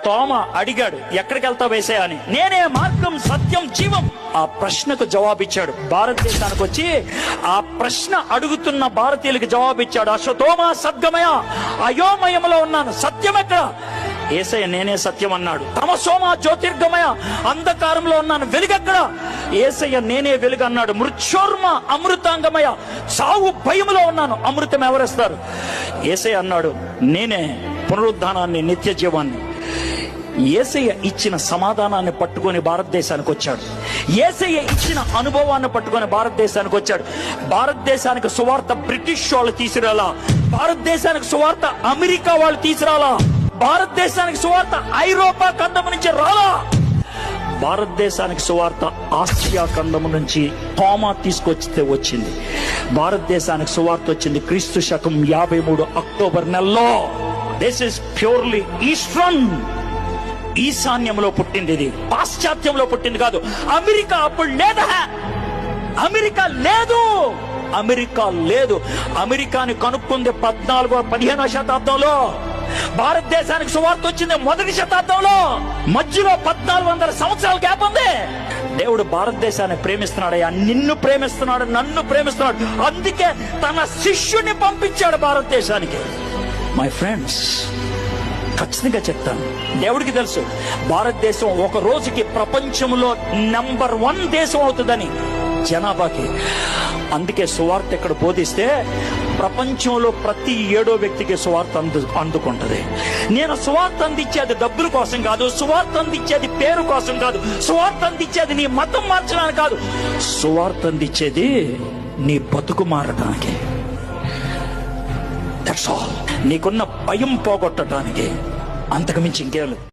తోమ అడిగాడు, ఎక్కడికి వెళ్తావు యేసయ్య అని. నేనే మార్గం, సత్యం, జీవం. ఆ ప్రశ్నకు జవాబిచ్చాడు. భారతదేశానికి వచ్చి ఆ ప్రశ్న అడుగుతున్న భారతీయులకు జవాబిచ్చాడు. అశ్వతోమ సద్గమయ, అయోమయంలో ఉన్నాను, సత్యం ఎక్కడ? యేసయ్య నేనే సత్యం అన్నాడు. తమసోమ జ్యోతిర్గమయ, అంధకారంలో ఉన్నాను, వెలుగెక్కడ? యేసయ్య నేనే వెలుగు అన్నాడు. మృత్యోర్మ అమృతాంగమయ, సావు భయములో ఉన్నాను, అమృతం ఎవరిస్తారు? యేసయ్య అన్నాడు నేనే పునరుద్ధానాన్ని, నిత్య జీవాన్ని. యేసయ్య ఇచ్చిన సమాధానాన్ని పట్టుకొని భారతదేశానికి వచ్చాడు. యేసయ్య ఇచ్చిన అనుభవాన్ని పట్టుకొని భారతదేశానికి వచ్చాడు. భారతదేశానికి సువార్త బ్రిటిష్ వాళ్ళు తీసుకురాలా, భారతదేశానికి సువార్త అమెరికా వాళ్ళు తీసుకురాలా, భారతదేశానికి సువార్త ఐరోపా ఖండం నుంచి రాలా, భారతదేశానికి సువార్త ఆసియా ఖండం నుంచి తోమా తీసుకొచ్చితే వచ్చింది. భారతదేశానికి సువార్త వచ్చింది క్రీస్తు శకం 53 అక్టోబర్ నెలలో. దిస్ ఇస్ ప్యూర్లీ ఈస్టర్న్, ఈశాన్యంలో పుట్టింది. ఇది పాశ్చాత్యంలో పుట్టింది కాదు. అమెరికా అప్పుడు లేదా, అమెరికా లేదు, అమెరికా లేదు. అమెరికాని కనుక్కుంది 14వ-15వ శతాబ్దంలో. భారతదేశానికి సువార్త వచ్చింది మొదటి శతాబ్దంలో. మధ్యలో 1400 సంవత్సరాల గ్యాప్ ఉంది. దేవుడు భారతదేశాన్ని ప్రేమిస్తున్నాడయ్యా, నిన్ను ప్రేమిస్తున్నాడు, నన్ను ప్రేమిస్తున్నాడు. అందుకే తన శిష్యుని పంపించాడు భారతదేశానికి. మై ఫ్రెండ్స్, ఖచ్చితంగా చెప్తాను, దేవుడికి తెలుసు భారతదేశం ఒక రోజుకి ప్రపంచంలో నంబర్ 1 దేశం అవుతుందని జనాభాకి. అందుకే సువార్త ఇక్కడ బోధిస్తే ప్రపంచంలో ప్రతి 7వ వ్యక్తికి సువార్త అందుకుంటది. నేను సువార్త అందించేది డబ్బుల కోసం కాదు, సువార్త అందించేది పేరు కోసం కాదు, సువార్త అందించేది నీ మతం మార్చడానికి కాదు, సువార్త అందించేది నీ బతుకు మారడానికి. That's all. నీకున్న భయం పోగొట్టడానికి, అంతకు మించి ఇంకేం లేదు.